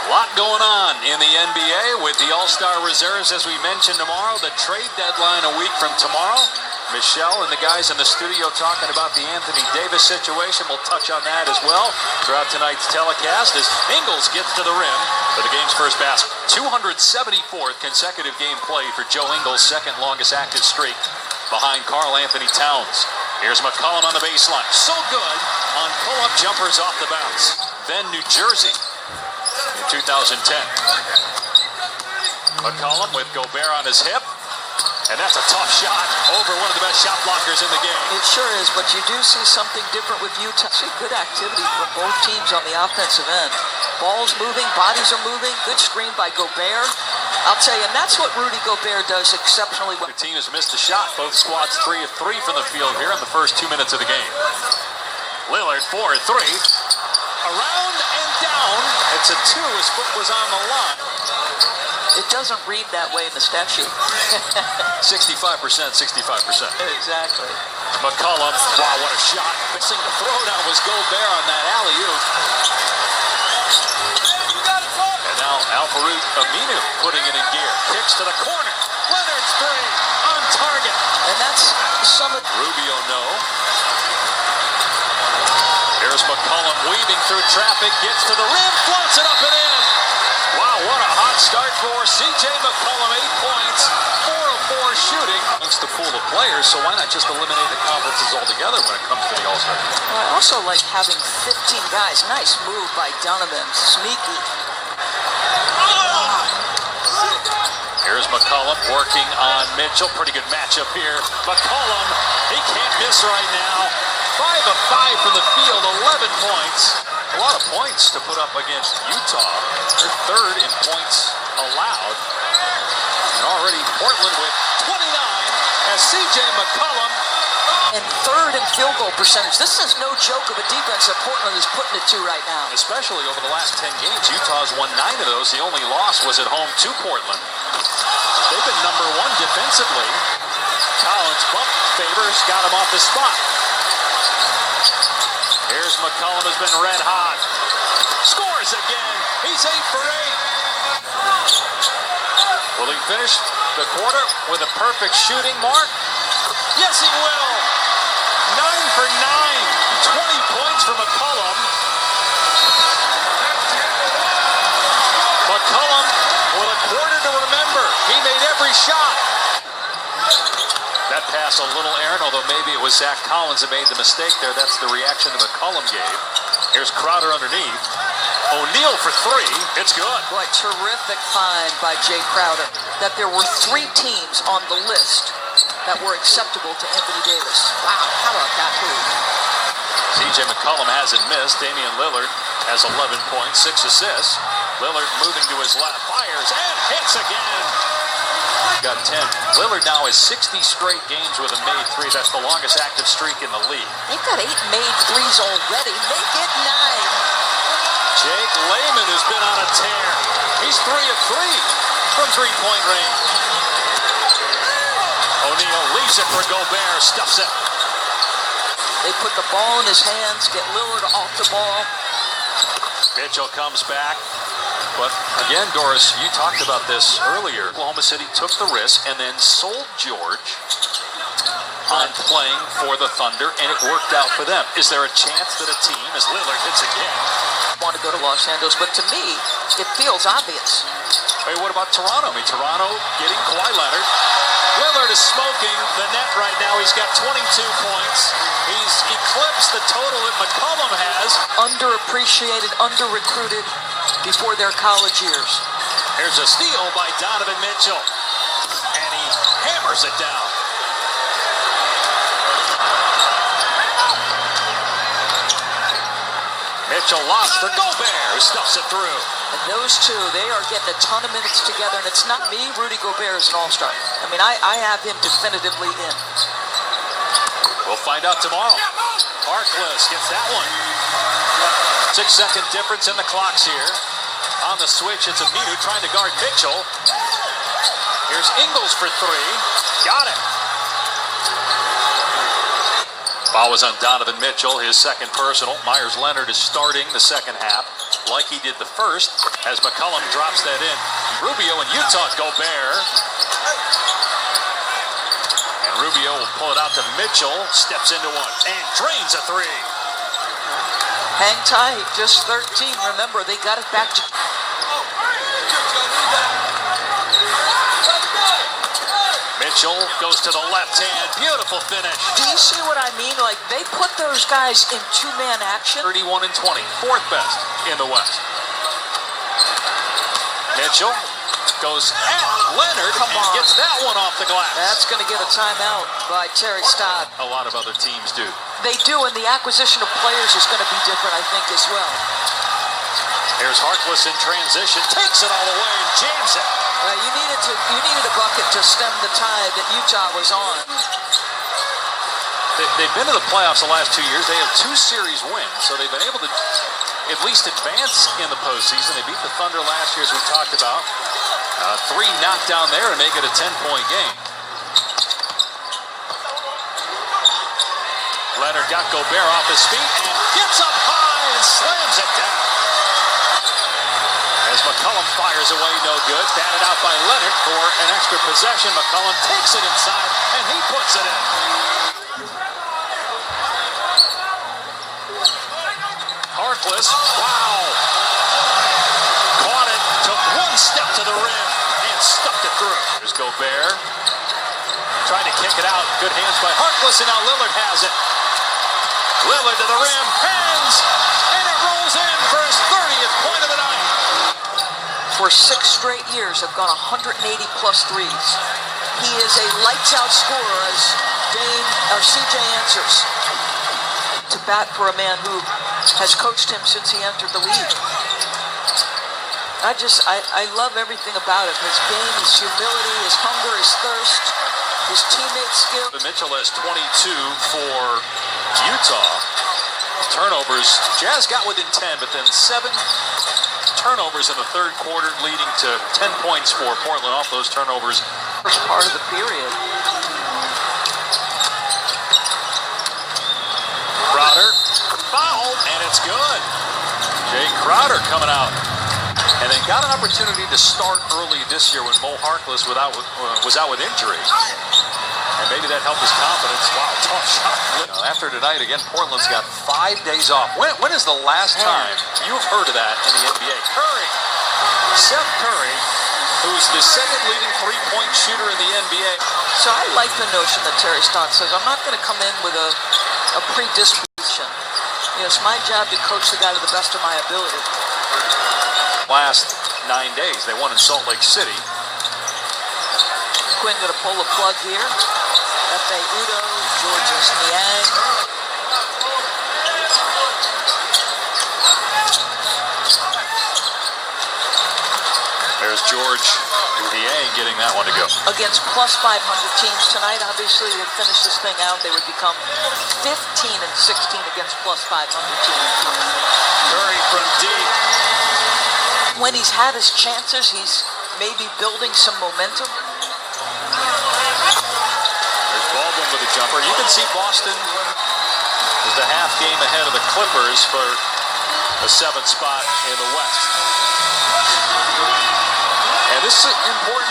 A lot going on in the NBA with the All-Star reserves, as we mentioned tomorrow. The trade deadline a week from tomorrow. Michelle and the guys in the studio talking about the Anthony Davis situation. We'll touch on that as well throughout tonight's telecast as Ingles gets to the rim for the game's first basket. 274th consecutive game play for Joe Ingles, second longest active streak behind Karl Anthony Towns. Here's McCollum on the baseline. So good on pull-up jumpers off the bounce. Then New Jersey in 2010. McCollum with Gobert on his hip. And that's a tough shot over one of the best shot blockers in the game. It sure is, but you do see something different with Utah. See good activity from both teams on the offensive end. Ball's moving, bodies are moving. Good screen by Gobert. I'll tell you, and that's what Rudy Gobert does exceptionally well. The team has missed a shot. Both squads 3 of 3 from the field here in the first 2 minutes of the game. Lillard 4 of 3. Around and down. It's a 2. His foot was on the line. It doesn't read that way in the stat sheet. 65%, 65%. Exactly. McCollum, wow, what a shot. Missing the throwdown was Gobert on that alley-oop. And now Al-Farouq Aminu putting it in gear. Kicks to the corner. Leonard's 3 on target. And that's some of Rubio, no. Here's McCollum weaving through traffic, gets to the rim, floats it up and in. Wow, what a hot start for C.J. McCollum, 8 points, 4 of 4 shooting. It's the pool of players, so why not just eliminate the conferences altogether when it comes to the All-Star game? Well, I also like having 15 guys. Nice move by Donovan. Sneaky. Here's McCollum working on Mitchell. Pretty good matchup here. McCollum, he can't miss right now. 5 of 5 from the field, 11 points. A lot of points to put up against Utah. They're third in points allowed. And already Portland with 29 as C.J. McCollum. And third in field goal percentage. This is no joke of a defense that Portland is putting it to right now. Especially over the last 10 games. Utah's won 9 of those. The only loss was at home to Portland. They've been number 1 defensively. Collins bump Favors, got him off the spot. Here's McCollum, has been red hot. Scores again. He's 8 for 8. Will he finish the quarter with a perfect shooting mark? Yes, he will. 9 for 9. 20 points for McCollum. McCollum with a quarter to remember. He made every shot. That pass a little errant, although maybe it was Zach Collins that made the mistake there. That's the reaction that McCollum gave. Here's Crowder underneath. O'Neal for 3. It's good. Boy, terrific find by Jay Crowder. That there were 3 teams on the list that were acceptable to Anthony Davis. Wow, how about that move? C.J. McCollum hasn't missed. Damian Lillard has 11 points, 6 assists. Lillard moving to his left, fires and hits again. Got 10. Lillard now has 60 straight games with a made 3. That's the longest active streak in the league. They've got 8 made 3s already. Make it 9. Jake Layman has been on a tear. He's 3 of 3 from three-point range. O'Neal leaves it for Gobert, stuffs it. They put the ball in his hands, get Lillard off the ball. Mitchell comes back. But again, Doris, you talked about this earlier. Oklahoma City took the risk and then sold George on playing for the Thunder, and it worked out for them. Is there a chance that a team, as Lillard hits again, want to go to Los Angeles? But to me, it feels obvious. Hey, what about Toronto? I mean, Toronto getting Kawhi Leonard. Lillard is smoking the net right now. He's got 22 points. He's eclipsed the total that McCollum has. Underappreciated, under-recruited before their college years. Here's a steal by Donovan Mitchell. And he hammers it down. Mitchell lost for Gobert, who stuffs it through. And those two, they are getting a ton of minutes together, and it's not me, Rudy Gobert is an all-star. I mean, I have him definitively in. We'll find out tomorrow. Harkless gets that one. 6-second difference in the clocks here. On the switch, it's Aminu trying to guard Mitchell. Here's Ingles for 3. Got it. Foul was on Donovan Mitchell, his second personal. Myers Leonard is starting the second half. like he did the first, as McCollum drops that in. Rubio and Utah, Gobert. And Rubio will pull it out to Mitchell, steps into one, and drains a three. Hang tight, just 13. Remember, they got it back to... Mitchell goes to the left hand. Beautiful finish. Do you see what I mean? Like, they put those guys in two-man action. 31 and 20. Fourth best in the West. Mitchell goes at Leonard and gets that one off the glass. That's going to get a timeout by Terry Stott. A lot of other teams do. They do, and the acquisition of players is going to be different, I think, as well. Here's Harkless in transition. Takes it all away and jams it. You needed a bucket to stem the tide that Utah was on. They've been to the playoffs the last 2 years. They have 2 series wins, so they've been able to at least advance in the postseason. They beat the Thunder last year, as we talked about. 3 knocked down there to make it a 10-point game. Leonard got Gobert off his feet and gets up high and slams it down. As McCollum fires away, no good. Batted out by Leonard for an extra possession. McCollum takes it inside, and he puts it in. Harkless, wow. Caught it, took one step to the rim, and stuffed it through. There's Gobert. Trying to kick it out. Good hands by Harkless, and now Lillard has it. Lillard to the rim, hands, and it rolls in for his 30th point of the night. For 6 straight years, have gone 180-plus threes. He is a lights-out scorer, as CJ answers. To bat for a man who has coached him since he entered the league. I love everything about him. His game, his humility, his hunger, his thirst, his teammate skill. Mitchell has 22 for Utah. Turnovers. Jazz got within 10, but then 7 turnovers in the third quarter, leading to 10 points for Portland off those turnovers. First part of the period. Crowder fouled, and it's good. Jay Crowder coming out. And they got an opportunity to start early this year when Mo Harkless was out with injury. And maybe that helped his confidence. Wow, tough shot. After tonight, again, Portland's got 5 days off. When is the last time you've heard of that in the NBA? Curry. Seth Curry, who's the second leading three-point shooter in the NBA. So I like the notion that Terry Stott says, I'm not going to come in with a predisposition. It's my job to coach the guy to the best of my ability. Last 9 days, they won in Salt Lake City. Quinn going to pull the plug here. F.A. Udo, Georges Niang. There's George Niang getting that one to go. Against plus 500 teams tonight, obviously, to finish this thing out, they would become 15 and 16 against plus 500 teams. Curry from deep. When he's had his chances, he's maybe building some momentum. There's Baldwin with a jumper. You can see Boston is a half game ahead of the Clippers for the 7th spot in the West. And this is important.